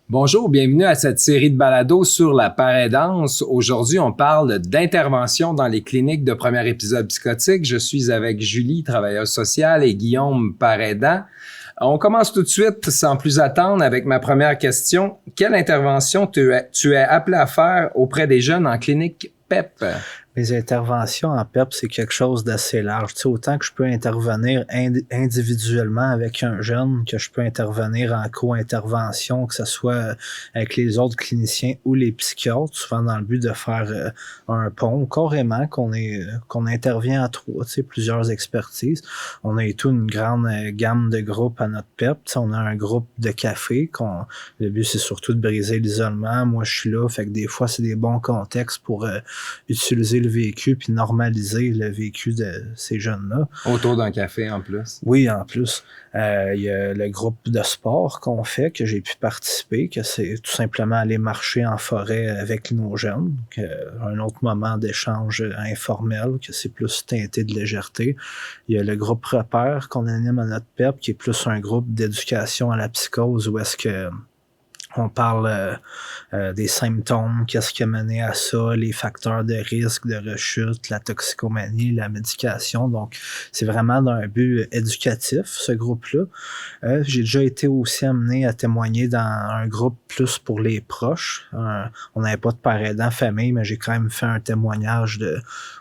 Bonjour, bienvenue à cette série de balados sur la paraidance. Aujourd'hui, on parle d'intervention dans les cliniques de premier épisode psychotique. Je suis avec Julie, travailleuse sociale, et Guillaume, paraidant. On commence tout de suite, sans plus attendre, avec ma première question. Quelle intervention tu es appelé à faire auprès des jeunes en clinique PEP? Les interventions en PEP, c'est quelque chose d'assez large. Tu sais, autant que je peux intervenir individuellement avec un jeune, que je peux intervenir en co-intervention, que ce soit avec les autres cliniciens ou les psychiatres, souvent dans le but de faire un pont, carrément, qu'on intervient à trois, tu sais, plusieurs expertises. On a et tout une grande gamme de groupes à notre PEP. Tu sais, on a un groupe de café, le but c'est surtout de briser l'isolement. Moi, je suis là, fait que des fois, c'est des bons contextes pour utiliser le vécu puis normaliser le vécu de ces jeunes-là. Autour d'un café en plus. Oui, en plus. Il y a le groupe de sport qu'on fait, que j'ai pu participer, que c'est tout simplement aller marcher en forêt avec nos jeunes, un autre moment d'échange informel, que c'est plus teinté de légèreté. Il y a le groupe repère qu'on anime à notre PEP, qui est plus un groupe d'éducation à la psychose, où est-ce que on parle des symptômes, qu'est-ce qui a mené à ça, les facteurs de risque, de rechute, la toxicomanie, la médication. Donc, c'est vraiment d'un but éducatif, ce groupe-là. J'ai déjà été aussi amené à témoigner dans un groupe plus pour les proches. On n'avait pas de paraidant famille, mais j'ai quand même fait un témoignage de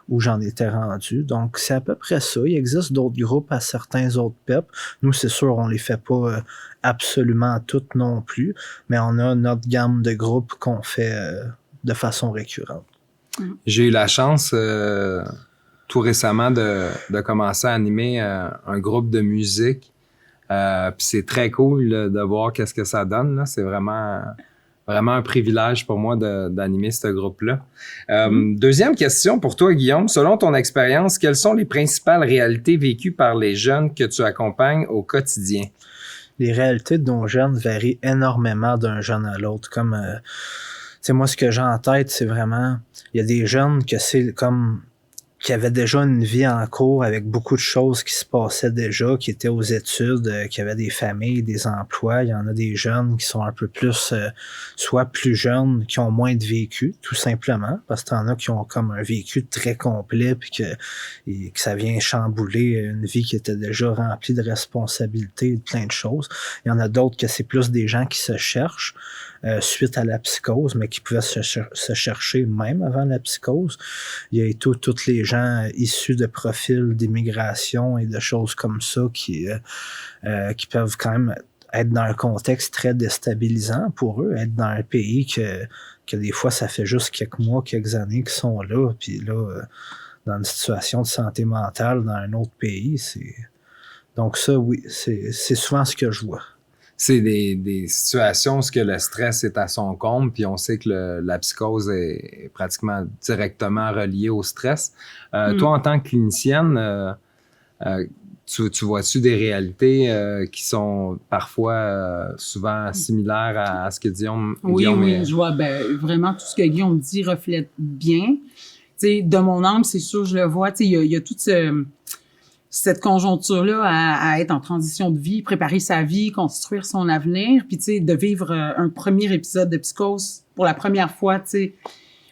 où j'en étais rendu. Donc, c'est à peu près ça. Il existe d'autres groupes à certains autres PEP. Nous, c'est sûr, on les fait pas absolument toutes non plus, mais on a notre gamme de groupes qu'on fait de façon récurrente. J'ai eu la chance tout récemment de commencer à animer un groupe de musique. Puis c'est très cool là, de voir qu'est-ce que ça donne. Là. C'est vraiment un privilège pour moi d'animer ce groupe-là. Deuxième question pour toi, Guillaume. Selon ton expérience, quelles sont les principales réalités vécues par les jeunes que tu accompagnes au quotidien? Les réalités de nos jeunes varient énormément d'un jeune à l'autre. Comme, tu sais, moi, ce que j'ai en tête, c'est vraiment, il y a des jeunes que c'est comme qui avaient déjà une vie en cours avec beaucoup de choses qui se passaient déjà, qui étaient aux études, qui avaient des familles, des emplois. Il y en a des jeunes qui sont un peu plus, soit plus jeunes, qui ont moins de vécu, tout simplement, parce que t'en as qui ont comme un vécu très complet, puis que ça vient chambouler une vie qui était déjà remplie de responsabilités et de plein de choses. Il y en a d'autres que c'est plus des gens qui se cherchent, suite à la psychose, mais qui pouvaient se chercher même avant la psychose. Il y a tous les gens issus de profils d'immigration et de choses comme ça qui peuvent quand même être dans un contexte très déstabilisant pour eux, être dans un pays que des fois ça fait juste quelques mois, quelques années qu'ils sont là, puis là, dans une situation de santé mentale dans un autre pays, donc ça, oui, c'est souvent ce que je vois. C'est des situations où le stress est à son comble, puis on sait que la psychose est pratiquement directement reliée au stress. Toi, en tant que clinicienne, tu vois-tu des réalités qui sont parfois souvent similaires à ce que Guillaume je vois vraiment tout ce que Guillaume dit reflète bien. T'sais, de mon âme, c'est sûr, je le vois. Il y a toute cette conjoncture-là à être en transition de vie, préparer sa vie, construire son avenir, puis tu sais, de vivre un premier épisode de psychose pour la première fois, tu sais,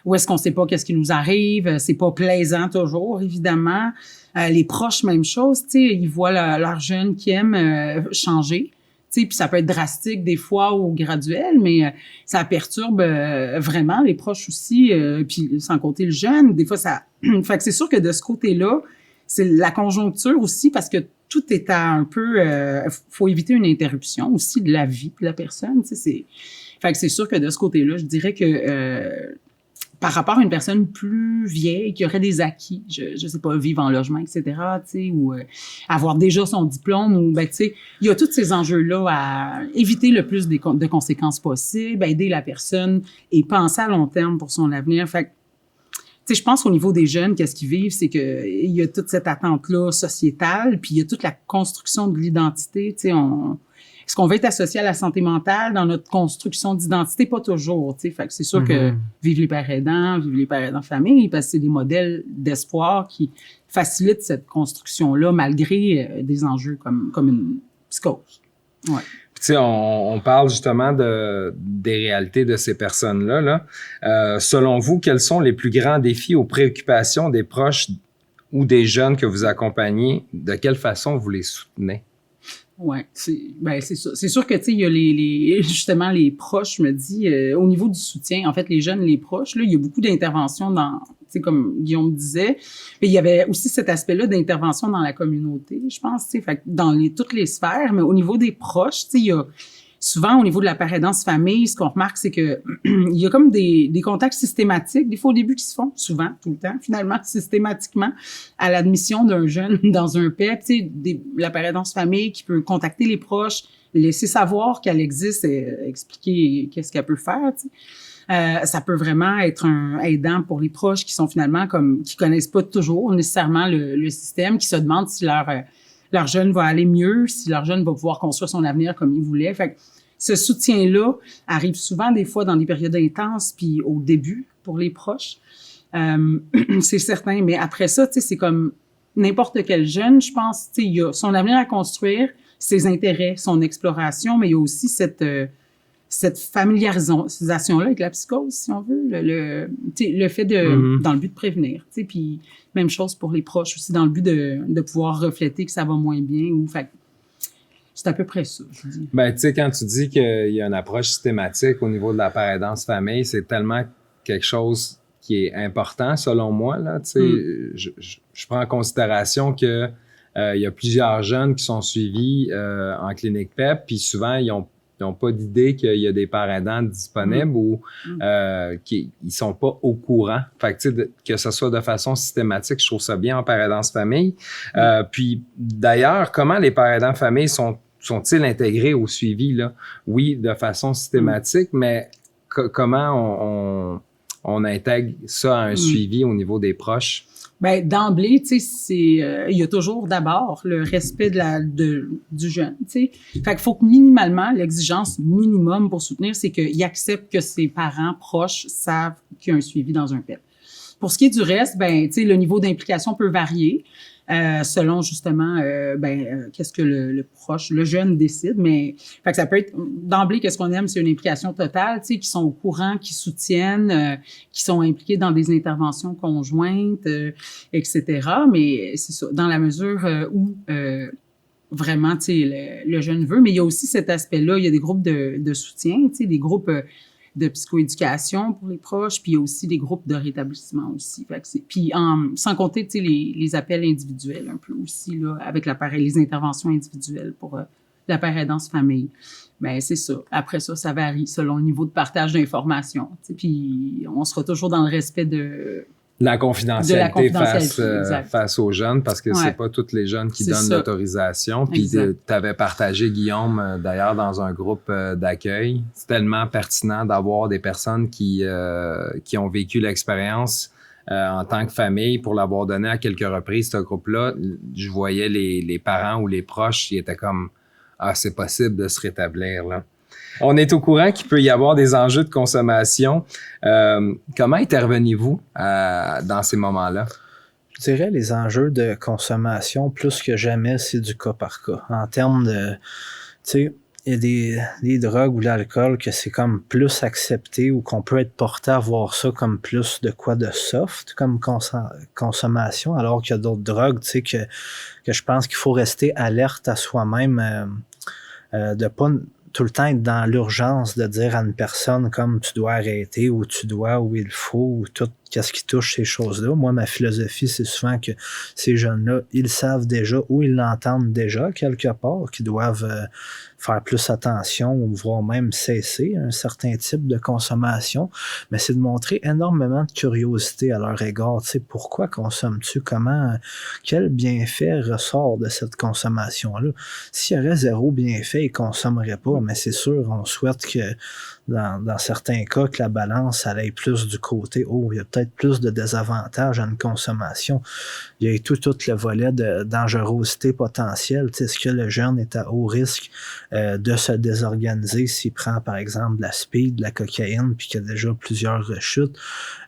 où est-ce qu'on sait pas qu'est-ce qui nous arrive, c'est pas plaisant toujours, évidemment. Les proches, même chose, tu sais, ils voient leur jeune qui aime changer, tu sais, puis ça peut être drastique des fois ou graduel, mais ça perturbe vraiment les proches aussi, puis sans compter le jeune, des fois ça... Fait que c'est sûr que de ce côté-là, c'est la conjoncture aussi, parce que tout est à un peu... faut éviter une interruption aussi de la vie de la personne, tu sais, fait que c'est sûr que de ce côté-là, je dirais que par rapport à une personne plus vieille qui aurait des acquis, je sais pas, vivre en logement, etc., tu sais, ou avoir déjà son diplôme, ou tu sais, il y a tous ces enjeux-là à éviter le plus de conséquences possibles, aider la personne et penser à long terme pour son avenir. Fait que, tu sais, je pense qu'au niveau des jeunes, qu'est-ce qu'ils vivent, c'est que il y a toute cette attente-là sociétale, puis il y a toute la construction de l'identité. Tu sais, est-ce qu'on veut être associé à la santé mentale dans notre construction d'identité? Pas toujours, tu sais. Fait que c'est sûr que vive les pères aidants famille, parce que c'est des modèles d'espoir qui facilitent cette construction-là malgré des enjeux comme une psychose. Ouais. Tu sais, on parle justement des réalités de ces personnes-là. Là. Selon vous, quels sont les plus grands défis ou préoccupations des proches ou des jeunes que vous accompagnez? De quelle façon vous les soutenez? Ouais, c'est ça. C'est sûr que, tu sais, il y a justement, les proches, je me dis, au niveau du soutien, en fait, les jeunes, les proches, là, il y a beaucoup d'interventions dans, tu sais, comme Guillaume disait. Mais il y avait aussi cet aspect-là d'intervention dans la communauté, je pense, tu sais, fait que dans toutes les sphères, mais au niveau des proches, tu sais, il y a souvent, au niveau de la parentance famille, ce qu'on remarque, c'est que il y a comme des contacts systématiques, des fois au début qui se font, souvent, tout le temps, finalement, systématiquement, à l'admission d'un jeune dans un PEP, tu sais, la parentance famille qui peut contacter les proches, laisser savoir qu'elle existe et expliquer qu'est-ce qu'elle peut faire, tu sais. Ça peut vraiment être un aidant pour les proches qui sont finalement qui connaissent pas toujours nécessairement le système, qui se demandent si leur jeune va aller mieux, si leur jeune va pouvoir construire son avenir comme il voulait. Fait que ce soutien-là arrive souvent des fois dans des périodes intenses, puis au début pour les proches. C'est certain, mais après ça, tu sais, c'est comme n'importe quel jeune, je pense, tu sais, il y a son avenir à construire, ses intérêts, son exploration, mais il y a aussi cette familiarisation-là avec la psychose, si on veut, le fait dans le but de prévenir, tu sais, puis même chose pour les proches aussi, dans le but de pouvoir refléter que ça va moins bien, fait c'est à peu près ça, je dis. Ben, tu sais, quand tu dis qu'il y a une approche systématique au niveau de la parentance famille, c'est tellement quelque chose qui est important, selon moi, là, tu sais, je prends en considération que il y a plusieurs jeunes qui sont suivis en clinique PEP, puis souvent, ils n'ont pas d'idée qu'il y a des parents aidants disponibles ou qu'ils sont pas au courant. Fait que, tu sais, que ce soit de façon systématique, je trouve ça bien en parents aidants famille. Puis, d'ailleurs, comment les parents aidants famille sont-ils intégrés au suivi, là? Oui, de façon systématique, mais comment on intègre ça à un suivi au niveau des proches? Ben, d'emblée, tu sais, il y a toujours d'abord le respect du jeune, tu sais. Fait qu'il faut que minimalement, l'exigence minimum pour soutenir, c'est qu'il accepte que ses parents proches savent qu'il y a un suivi dans un PEP. Pour ce qui est du reste, ben, tu sais, le niveau d'implication peut varier. Selon justement qu'est-ce que le jeune décide, mais fait que ça peut être d'emblée, qu'est-ce qu'on aime, c'est une implication totale, tu sais, qui sont au courant, qui soutiennent, qui sont impliqués dans des interventions conjointes, etc. Mais c'est ça, dans la mesure où vraiment, tu sais, le jeune veut, mais il y a aussi cet aspect-là, il y a des groupes de soutien, tu sais, des groupes de psychoéducation pour les proches, puis il y a aussi des groupes de rétablissement aussi. Fait que puis sans compter, tu sais, les appels individuels un peu aussi, là, avec les interventions individuelles pour la parentance famille. Ben c'est ça. Après ça, ça varie selon le niveau de partage d'informations. Tu sais, puis on sera toujours dans le respect de la confidentialité face aux jeunes, parce que c'est pas tous les jeunes qui donnent l'autorisation. Puis tu avais partagé, Guillaume, d'ailleurs, dans un groupe d'accueil. C'est tellement pertinent d'avoir des personnes qui ont vécu l'expérience en tant que famille pour l'avoir donné à quelques reprises, ce groupe-là. Je voyais les parents ou les proches qui étaient comme « Ah, c'est possible de se rétablir, là. » On est au courant qu'il peut y avoir des enjeux de consommation. Comment intervenez-vous dans ces moments-là? Je dirais les enjeux de consommation, plus que jamais, c'est du cas par cas. En termes de, tu sais, il y a des drogues ou l'alcool que c'est comme plus accepté ou qu'on peut être porté à voir ça comme plus de quoi de soft comme consommation, alors qu'il y a d'autres drogues, tu sais, que je pense qu'il faut rester alerte à soi-même, de pas tout le temps être dans l'urgence de dire à une personne comme tu dois arrêter ou tu dois ou il faut ou tout qu'est-ce qui touche ces choses-là. Moi, ma philosophie, c'est souvent que ces jeunes-là, ils savent déjà ou ils l'entendent déjà quelque part, qu'ils doivent faire plus attention ou voire même cesser un certain type de consommation, mais c'est de montrer énormément de curiosité à leur égard. Tu sais, pourquoi consommes-tu? Comment? Quel bienfait ressort de cette consommation-là? S'il y aurait zéro bienfait, ils ne consommeraient pas, mais c'est sûr, on souhaite que dans certains cas, que la balance elle aille plus du côté « Oh, il y a peut-être peut-être plus de désavantages à une consommation. Il y a tout le volet de dangerosité potentielle. Tu sais, est-ce que le jeune est à haut risque de se désorganiser s'il prend, par exemple, de la speed, de la cocaïne, puis qu'il y a déjà plusieurs rechutes?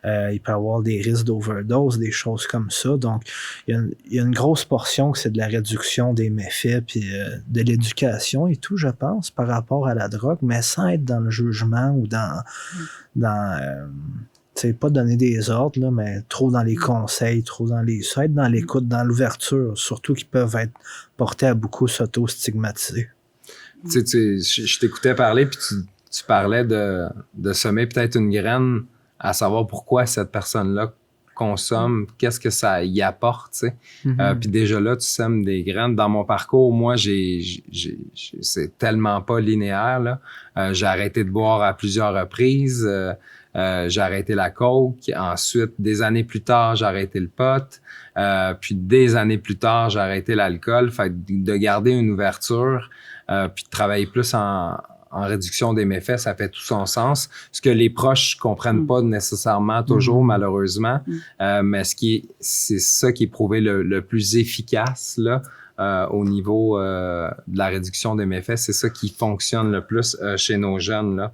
Il peut y avoir des risques d'overdose, des choses comme ça. Donc, il y a une grosse portion que c'est de la réduction des méfaits, puis de l'éducation et tout, je pense, par rapport à la drogue, mais sans être dans le jugement ou dans tu sais, pas donner des ordres, là, mais trop dans les conseils, trop dans les... Ça, être dans l'écoute, dans l'ouverture, surtout qui peuvent être portés à beaucoup s'auto-stigmatiser. Tu sais, je t'écoutais parler, puis tu parlais de semer peut-être une graine à savoir pourquoi cette personne-là consomme, qu'est-ce que ça y apporte, tu sais. Puis déjà là, tu sèmes des graines. Dans mon parcours, moi, c'est tellement pas linéaire, là. J'ai arrêté de boire à plusieurs reprises. J'ai arrêté la coke. Ensuite, des années plus tard, j'ai arrêté le pot. Puis des années plus tard, j'ai arrêté l'alcool. Fait de garder une ouverture, puis de travailler plus en réduction des méfaits, ça fait tout son sens. Ce que les proches comprennent pas nécessairement toujours, malheureusement. Mais c'est ça qui est prouvé le plus efficace, là. Au niveau de la réduction des méfaits, c'est ça qui fonctionne le plus chez nos jeunes, là.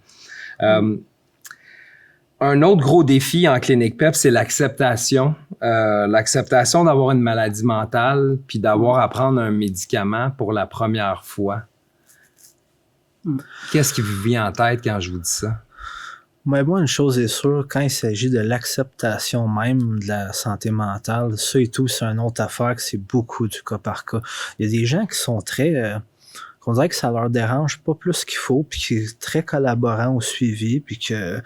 Un autre gros défi en clinique PEP, c'est l'acceptation. L'acceptation d'avoir une maladie mentale puis d'avoir à prendre un médicament pour la première fois. Qu'est-ce qui vous vient en tête quand je vous dis ça? Mais bon, une chose est sûre, quand il s'agit de l'acceptation même de la santé mentale, ça et tout, c'est une autre affaire que c'est beaucoup du cas par cas. Il y a des gens qui sont très... qu'on dirait que ça leur dérange pas plus qu'il faut, puis qui est très collaborant au suivi, puis que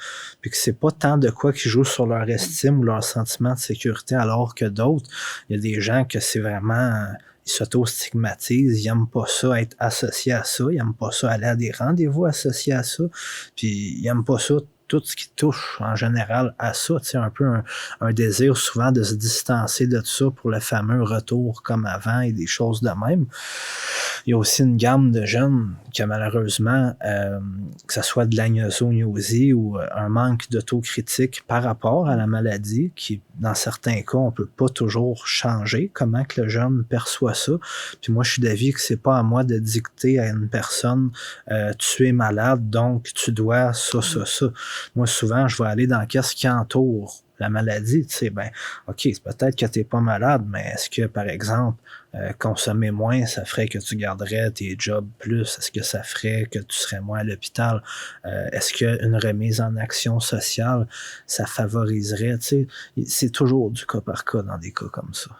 c'est pas tant de quoi qui joue sur leur estime ou leur sentiment de sécurité, alors que d'autres, il y a des gens que c'est vraiment... Ils s'auto-stigmatisent, ils aiment pas ça être associés à ça, ils aiment pas ça aller à des rendez-vous associés à ça, puis ils aiment pas ça tout ce qui touche en général à ça, tu sais, un peu un désir souvent de se distancer de tout ça pour le fameux retour comme avant et des choses de même. Il y a aussi une gamme de jeunes qui malheureusement, que ce soit de l'anosognosie ou un manque d'autocritique par rapport à la maladie, qui dans certains cas, on peut pas toujours changer comment que le jeune perçoit ça. Puis moi, je suis d'avis que c'est pas à moi de dicter à une personne tu es malade, donc tu dois ça. Moi, souvent, je vais aller dans qu'est-ce qui entoure la maladie, tu sais, ben, OK, c'est peut-être que t'es pas malade, mais est-ce que, par exemple, consommer moins, ça ferait que tu garderais tes jobs plus? Est-ce que ça ferait que tu serais moins à l'hôpital? Est-ce qu'une remise en action sociale, ça favoriserait, tu sais? C'est toujours du cas par cas dans des cas comme ça.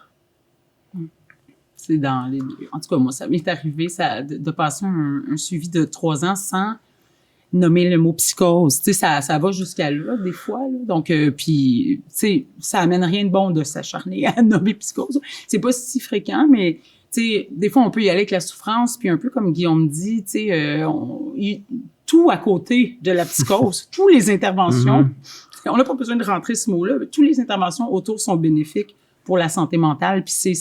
C'est dans les... En tout cas, moi, ça m'est arrivé de passer un suivi de 3 ans sans nommer le mot psychose. Tu sais, ça va jusqu'à là, des fois, là. Donc, puis, tu sais, ça amène rien de bon de s'acharner à nommer psychose. C'est pas si fréquent, mais, tu sais, des fois, on peut y aller avec la souffrance, puis un peu comme Guillaume dit, tu sais, tout à côté de la psychose, toutes les interventions, on n'a pas besoin de rentrer ce mot-là, mais toutes les interventions autour sont bénéfiques pour la santé mentale, puis c'est...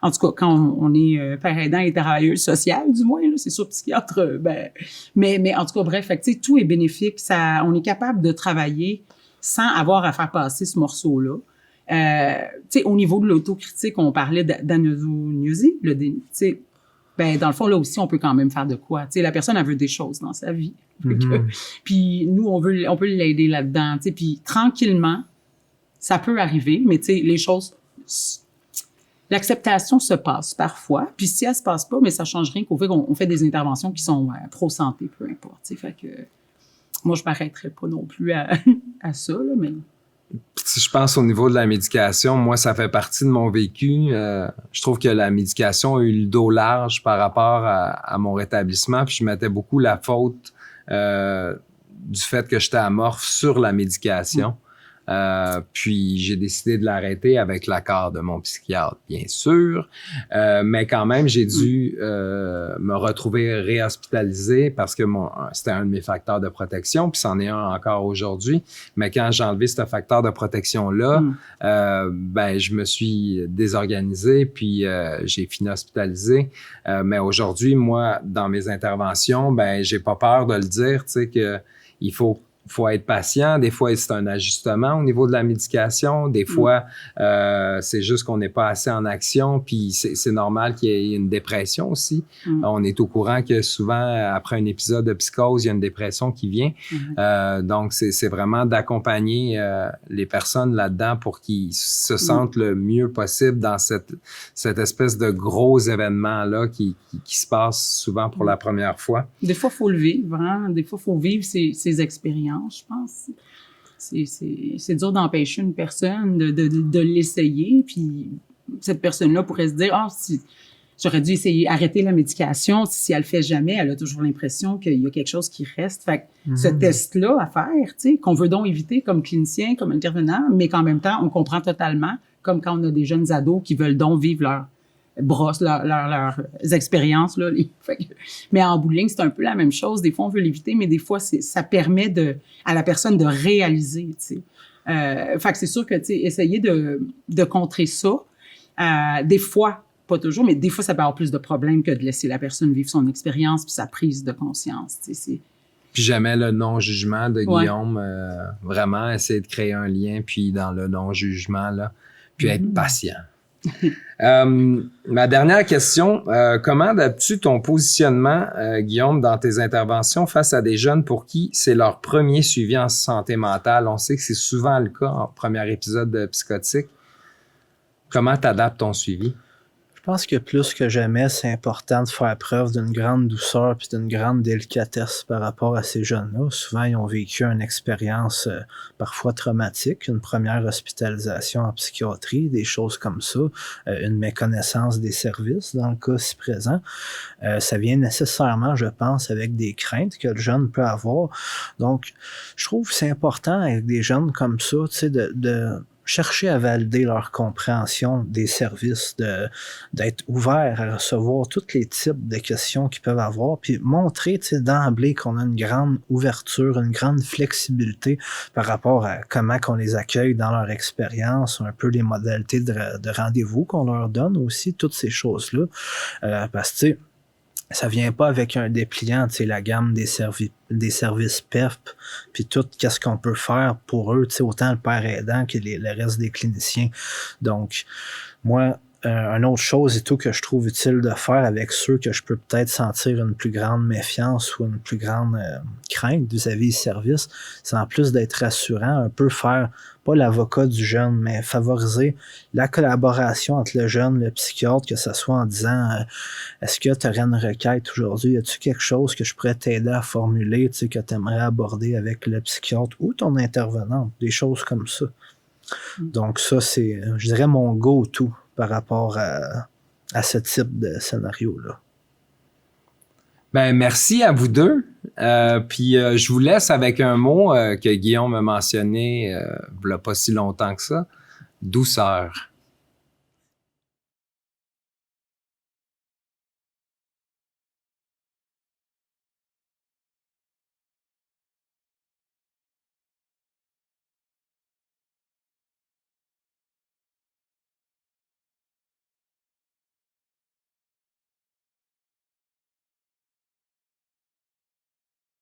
En tout cas, quand on est père aidant et travailleuse sociale, du moins, là, c'est sûr, psychiatre, mais en tout cas, bref, fait que, tout est bénéfique. On est capable de travailler sans avoir à faire passer ce morceau-là. Au niveau de l'autocritique, on parlait d'anosognosie, le déni. Dans le fond, là aussi, on peut quand même faire de quoi. La personne, elle veut des choses dans sa vie. Puis nous, on peut l'aider là-dedans. Puis tranquillement, ça peut arriver, mais les choses... L'acceptation se passe parfois, puis si elle se passe pas, mais ça change rien qu'au fait qu'on fait des interventions qui sont pro-santé, peu importe. Fait que moi, je m'arrêterais pas non plus à ça, là, mais... Si je pense au niveau de la médication, moi, ça fait partie de mon vécu. Je trouve que la médication a eu le dos large par rapport à mon rétablissement, puis je mettais beaucoup la faute du fait que j'étais amorphe sur la médication. Puis j'ai décidé de l'arrêter avec l'accord de mon psychiatre, bien sûr, mais quand même j'ai dû me retrouver réhospitalisé parce que c'était un de mes facteurs de protection, puis c'en est un encore aujourd'hui. Mais quand j'ai enlevé ce facteur de protection-là, je me suis désorganisé, puis j'ai fini hospitalisé. Mais aujourd'hui, moi, dans mes interventions, j'ai pas peur de le dire, tu sais, que il faut faut être patient. Des fois, c'est un ajustement au niveau de la médication. Des fois, c'est juste qu'on n'est pas assez en action. Puis c'est normal qu'il y ait une dépression aussi. On est au courant que souvent, après un épisode de psychose, il y a une dépression qui vient. Donc, c'est vraiment d'accompagner les personnes là-dedans pour qu'ils se sentent le mieux possible dans cette espèce de gros événement-là qui se passe souvent pour la première fois. Des fois, il faut le vivre. Hein? Des fois, il faut vivre ces expériences. Je pense. C'est dur d'empêcher une personne de l'essayer, puis cette personne-là pourrait se dire « Ah, si j'aurais dû essayer, arrêter la médication. Si elle le fait jamais, elle a toujours l'impression qu'il y a quelque chose qui reste. » Fait que ce test-là à faire, tu sais, qu'on veut donc éviter comme clinicien, comme intervenant, mais qu'en même temps, on comprend totalement, comme quand on a des jeunes ados qui veulent donc vivre leur leurs expériences là. Mais en bout de ligne, c'est un peu la même chose. Des fois, on veut l'éviter, mais des fois, ça permet à la personne de réaliser. Tu sais. Fait que c'est sûr que essayer de contrer ça, des fois, pas toujours, mais des fois, ça peut avoir plus de problèmes que de laisser la personne vivre son expérience puis sa prise de conscience. Tu sais, puis jamais le non-jugement de Guillaume, vraiment essayer de créer un lien, puis dans le non-jugement, là, puis être patient. Ma dernière question, comment adaptes-tu ton positionnement, Guillaume, dans tes interventions face à des jeunes pour qui c'est leur premier suivi en santé mentale? On sait que c'est souvent le cas en premier épisode de Psychotique. Comment tu adaptes ton suivi? Je pense que plus que jamais, c'est important de faire preuve d'une grande douceur puis d'une grande délicatesse par rapport à ces jeunes-là. Souvent, ils ont vécu une expérience parfois traumatique, une première hospitalisation en psychiatrie, des choses comme ça, une méconnaissance des services dans le cas si présent. Ça vient nécessairement, je pense, avec des craintes que le jeune peut avoir. Donc, je trouve que c'est important avec des jeunes comme ça, tu sais, de chercher à valider leur compréhension des services, d'être ouvert à recevoir tous les types de questions qu'ils peuvent avoir, puis montrer d'emblée qu'on a une grande ouverture, une grande flexibilité par rapport à comment qu'on les accueille dans leur expérience, un peu les modalités de rendez-vous qu'on leur donne aussi, toutes ces choses-là. Parce que, tu sais, ça vient pas avec un dépliant, tu sais, la gamme des services PEP, puis tout, qu'est-ce qu'on peut faire pour eux, tu sais, autant le père aidant que le reste des cliniciens. Donc, moi, une autre chose et tout que je trouve utile de faire avec ceux que je peux peut-être sentir une plus grande méfiance ou une plus grande crainte vis-à-vis du service, c'est en plus d'être rassurant, un peu faire, pas l'avocat du jeune, mais favoriser la collaboration entre le jeune et le psychiatre, que ce soit en disant est-ce que tu aurais une requête aujourd'hui, y a-tu quelque chose que je pourrais t'aider à formuler, tu sais, que tu aimerais aborder avec le psychiatre ou ton intervenant, des choses comme ça. Donc ça, c'est, je dirais, mon go-to par rapport à ce type de scénario-là. Ben, merci à vous deux. Puis je vous laisse avec un mot que Guillaume a mentionné il n'y a pas si longtemps que ça. Douceur.